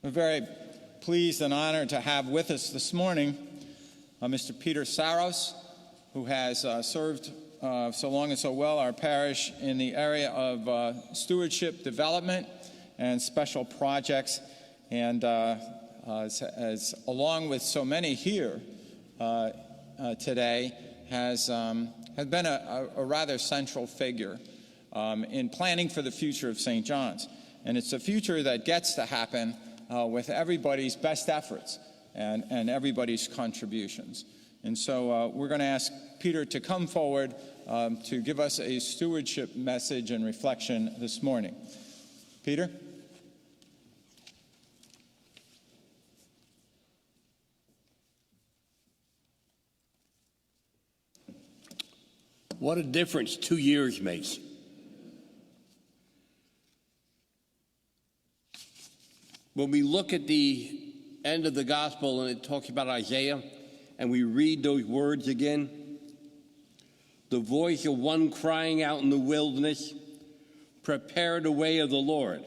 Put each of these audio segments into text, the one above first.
We're very pleased and honored to have with us this morning Mr. Peter Saros, who has served so long and so well our parish in the area of stewardship development and special projects, and as along with so many here today, has been a rather central figure in planning for the future of St. John's. And it's a future that gets to happen with everybody's best efforts and everybody's contributions. And so we're going to ask Peter to come forward to give us a stewardship message and reflection this morning. Peter? What a difference 2 years makes. When we look at the end of the gospel and it talks about Isaiah, and we read those words again, the voice of one crying out in the wilderness, prepare the way of the Lord,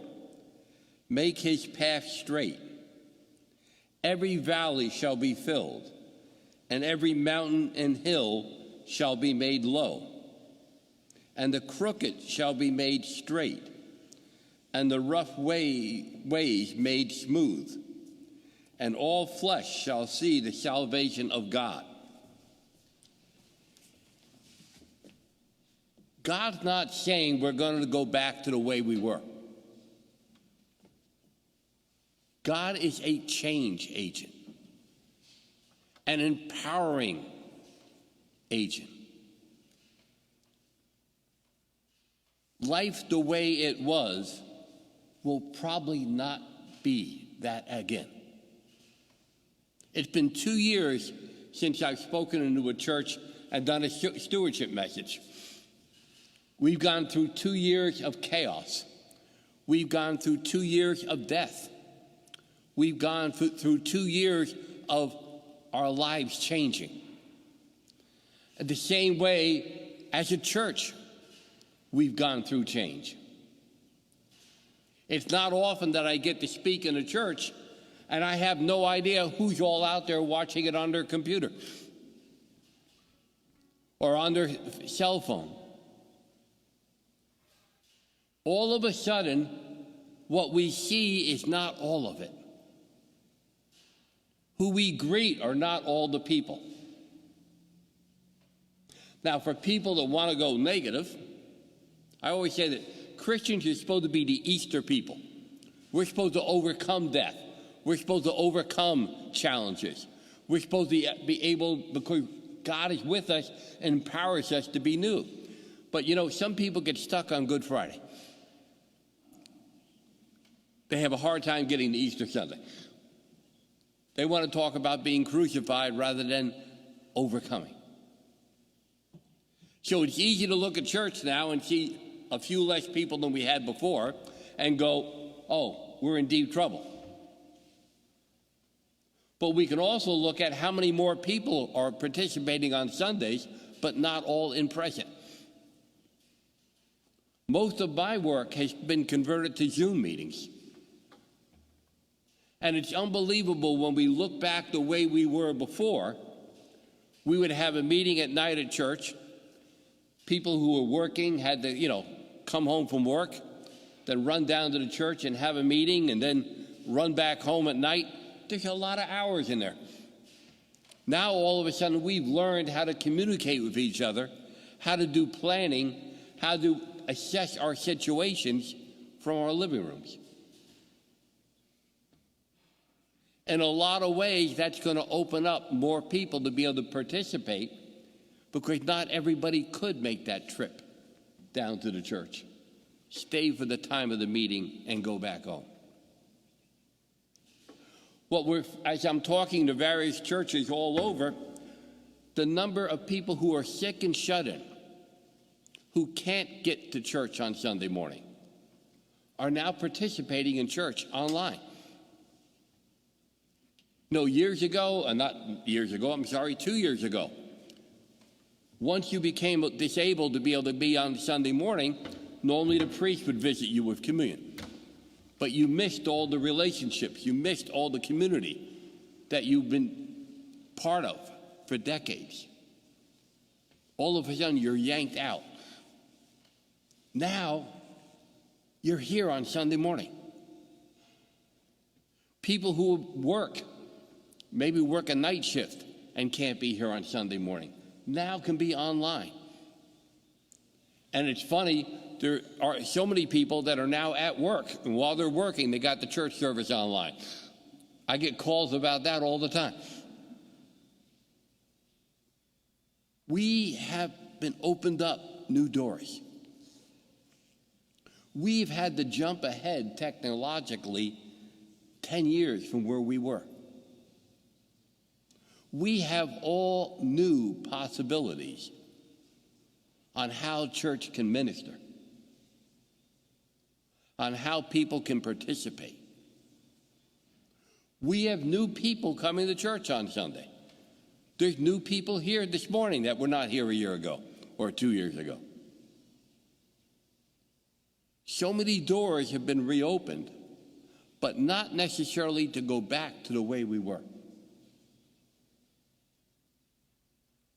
make his path straight. Every valley shall be filled, and every mountain and hill shall be made low, and the crooked shall be made straight, and the rough ways made smooth, and all flesh shall see the salvation of God. God's not saying we're going to go back to the way we were. God is a change agent, an empowering agent. Life the way it was will probably not be that again. It's been 2 years since I've spoken into a church and done a stewardship message. We've gone through 2 years of chaos. We've gone through 2 years of death. We've gone through 2 years of our lives changing. In the same way, as a church, we've gone through change. It's not often that I get to speak in a church and I have no idea who's all out there watching it on their computer or on their cell phone. All of a sudden, what we see is not all of it. Who we greet are not all the people. Now, for people that want to go negative, I always say that Christians are supposed to be the Easter people. We're supposed to overcome death. We're supposed to overcome challenges. We're supposed to be able, because God is with us and empowers us to be new. But you know, some people get stuck on Good Friday. They have a hard time getting to Easter Sunday. They want to talk about being crucified rather than overcoming. So it's easy to look at church now and see a few less people than we had before and go, oh, we're in deep trouble. But we can also look at how many more people are participating on Sundays, but not all in present. Most of my work has been converted to Zoom meetings. And it's unbelievable when we look back the way we were before. We would have a meeting at night at church. People who were working had to, come home from work, then run down to the church and have a meeting, and then run back home at night. There's a lot of hours in there. Now, all of a sudden, we've learned how to communicate with each other, how to do planning, how to assess our situations from our living rooms. In a lot of ways, that's going to open up more people to be able to participate, because not everybody could make that trip down to the church, stay for the time of the meeting, and go back home. As I'm talking to various churches all over, the number of people who are sick and shut in, who can't get to church on Sunday morning, are now participating in church online. 2 years ago, once you became disabled to be able to be on Sunday morning, normally the priest would visit you with communion. but you missed all the relationships. You missed all the community that you've been part of for decades. All of a sudden, you're yanked out. Now, you're here on Sunday morning. People who work, maybe work a night shift and can't be here on Sunday morning, now can be online. And it's funny, there are so many people that are now at work, and while they're working, they got the church service online. I get calls about that all the time. We have been opened up new doors. We've had to jump ahead technologically 10 years from where we were. We have all new possibilities on how church can minister, on how people can participate. We have new people coming to church on Sunday. There's new people here this morning that were not here a year ago or 2 years ago. So many doors have been reopened, but not necessarily to go back to the way we were.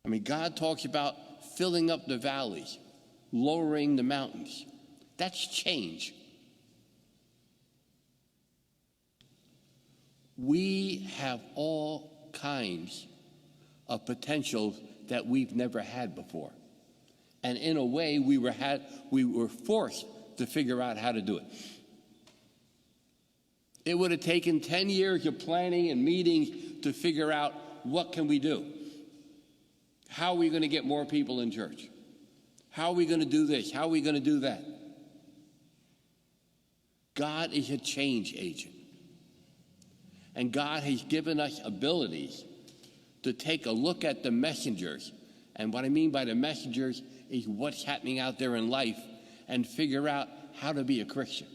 I mean, God talks about filling up the valleys, lowering the mountains. That's change. We have all kinds of potentials that we've never had before. And in a way, we were forced to figure out how to do it. It would have taken 10 years of planning and meetings to figure out what can we do. How are we going to get more people in church? How are we going to do this? How are we going to do that? God is a change agent. And God has given us abilities to take a look at the messengers. And what I mean by the messengers is what's happening out there in life, and figure out how to be a Christian.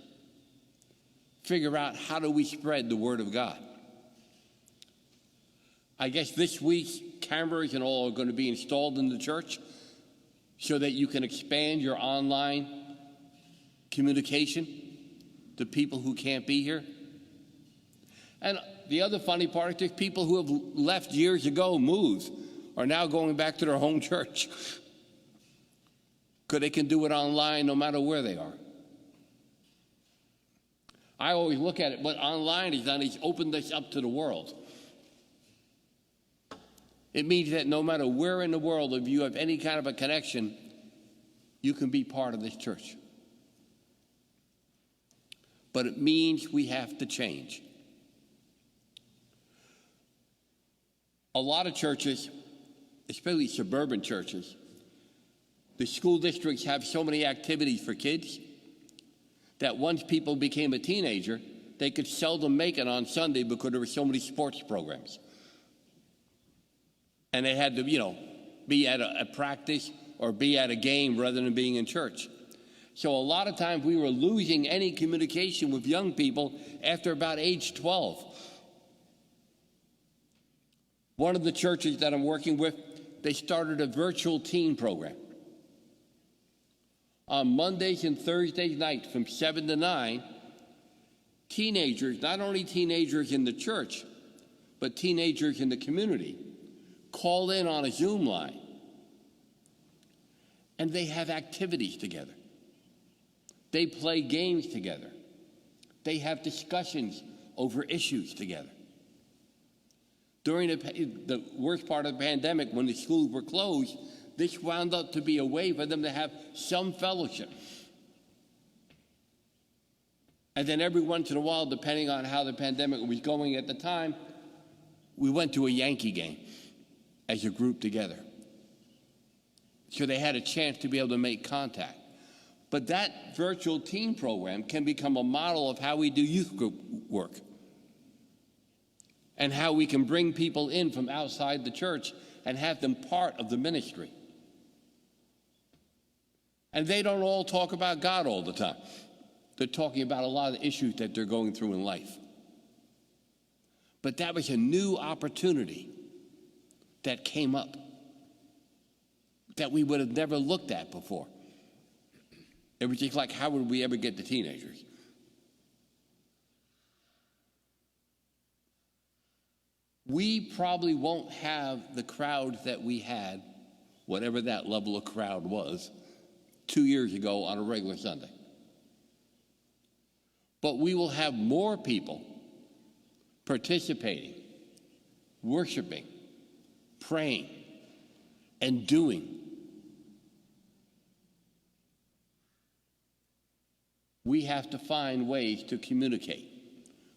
Figure out how do we spread the word of God. I guess this week, cameras and all are going to be installed in the church so that you can expand your online communication to people who can't be here. And the other funny part is there's people who have left years ago, moved, are now going back to their home church because they can do it online no matter where they are. I always look at it, what online has done is opened us up to the world. It means that no matter where in the world, if you have any kind of a connection, you can be part of this church. But it means we have to change. A lot of churches, especially suburban churches, the school districts have so many activities for kids that once people became a teenager, they could seldom make it on Sunday because there were so many sports programs. And they had to, be at a practice or be at a game rather than being in church. So a lot of times we were losing any communication with young people after about age 12. One of the churches that I'm working with, they started a virtual teen program. On Mondays and Thursdays nights from 7 to 9, teenagers, not only teenagers in the church, but teenagers in the community, call in on a Zoom line, and they have activities together. They play games together. They have discussions over issues together. During the worst part of the pandemic, when the schools were closed, this wound up to be a way for them to have some fellowship. And then every once in a while, depending on how the pandemic was going at the time, we went to a Yankee game as a group together. So they had a chance to be able to make contact. But that virtual teen program can become a model of how we do youth group work and how we can bring people in from outside the church and have them part of the ministry. And they don't all talk about God all the time. They're talking about a lot of the issues that they're going through in life. But that was a new opportunity that came up that we would have never looked at before. It was just like, how would we ever get to teenagers? we probably won't have the crowd that we had, whatever that level of crowd was, 2 years ago on a regular Sunday. But we will have more people participating, worshiping, praying, and doing. We have to find ways to communicate.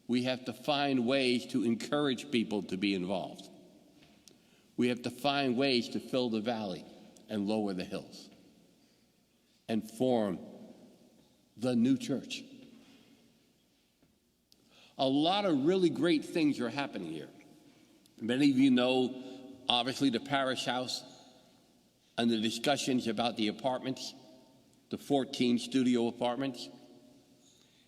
We have to find ways to encourage people to be involved. We have to find ways to fill the valley and lower the hills and form the new church. A lot of really great things are happening here. Many of you know, obviously, the parish house and the discussions about the apartments, the 14 studio apartments.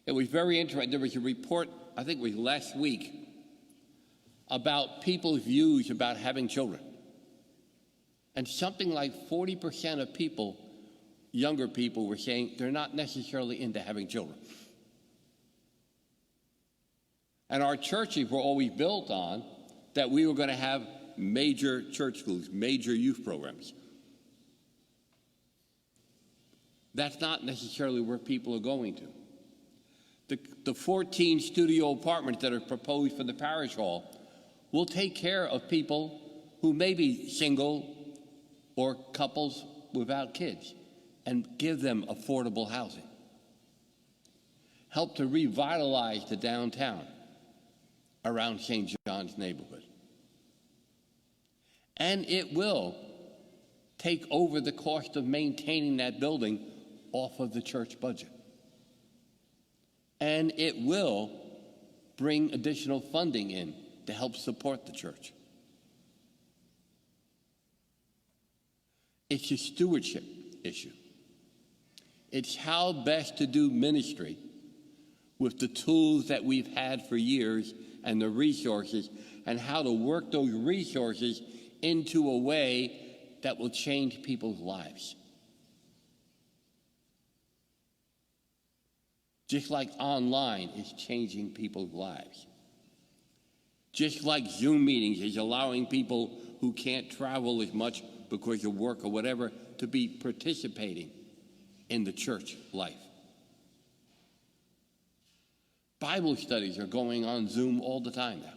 It was very interesting. There was a report, I think it was last week, about people's views about having children. And something like 40% of people, younger people, were saying they're not necessarily into having children. And our churches were always built on that we were going to have major church schools, major youth programs. That's not necessarily where people are going to. The 14 studio apartments that are proposed for the parish hall will take care of people who may be single or couples without kids and give them affordable housing. Help to revitalize the downtown around St. John's neighborhood. And it will take over the cost of maintaining that building off of the church budget. And it will bring additional funding in to help support the church. It's a stewardship issue. It's how best to do ministry with the tools that we've had for years and the resources, and how to work those resources into a way that will change people's lives. Just like online is changing people's lives. Just like Zoom meetings is allowing people who can't travel as much because of work or whatever to be participating in the church life. Bible studies are going on Zoom all the time now.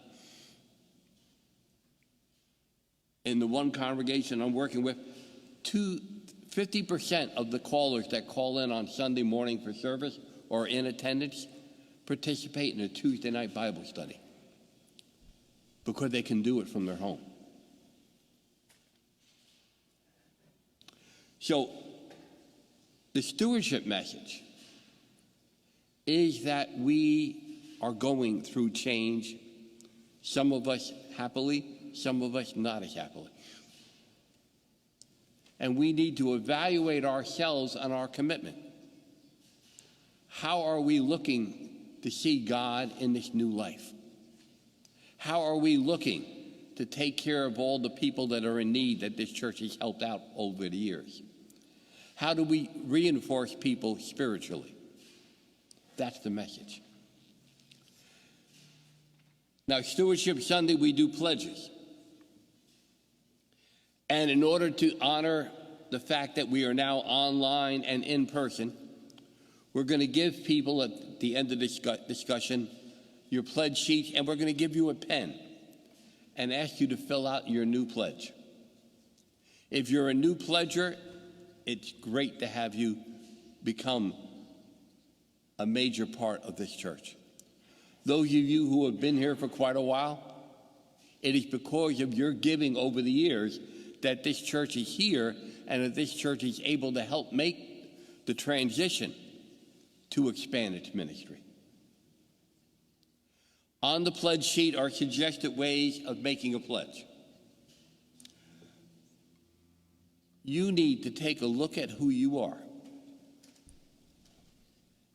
In the one congregation I'm working with, 50% of the callers that call in on Sunday morning for service or in attendance participate in a Tuesday night Bible study because they can do it from their home. So, the stewardship message is that we are going through change, some of us happily, some of us not as happily. And we need to evaluate ourselves and our commitment. How are we looking to see God in this new life? How are we looking to take care of all the people that are in need that this church has helped out over the years? How do we reinforce people spiritually? That's the message. Now, Stewardship Sunday, we do pledges. And in order to honor the fact that we are now online and in person, we're going to give people at the end of this discussion your pledge sheet, and we're going to give you a pen and ask you to fill out your new pledge. If you're a new pledger, it's great to have you become a major part of this church. Those of you who have been here for quite a while, it is because of your giving over the years that this church is here and that this church is able to help make the transition to expand its ministry. On the pledge sheet are suggested ways of making a pledge. You need to take a look at who you are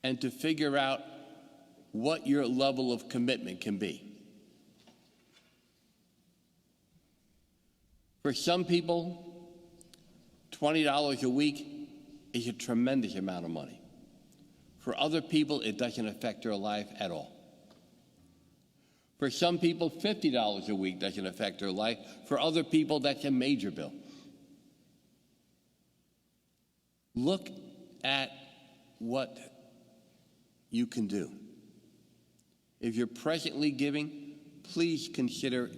and to figure out what your level of commitment can be. For some people, $20 a week is a tremendous amount of money. For other people, it doesn't affect their life at all. For some people, $50 a week doesn't affect their life. For other people, that's a major bill. Look at what you can do. If you're presently giving, please consider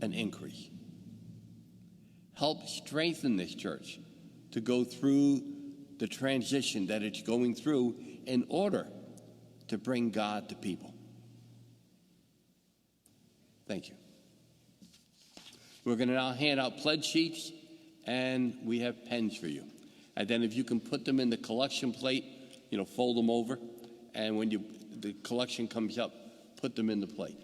an increase. Help strengthen this church to go through the transition that it's going through in order to bring God to people. Thank you. We're going to now hand out pledge sheets, and we have pens for you. And then if you can put them in the collection plate, fold them over, and when the collection comes up, put them in the plate.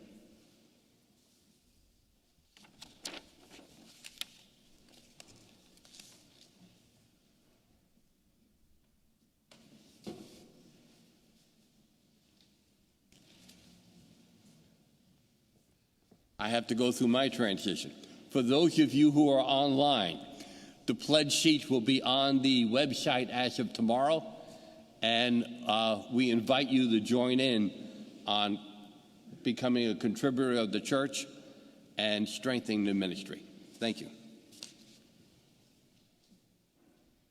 I have to go through my transition. For those of you who are online, the pledge sheets will be on the website as of tomorrow, and we invite you to join in on becoming a contributor of the church and strengthening the ministry. Thank you.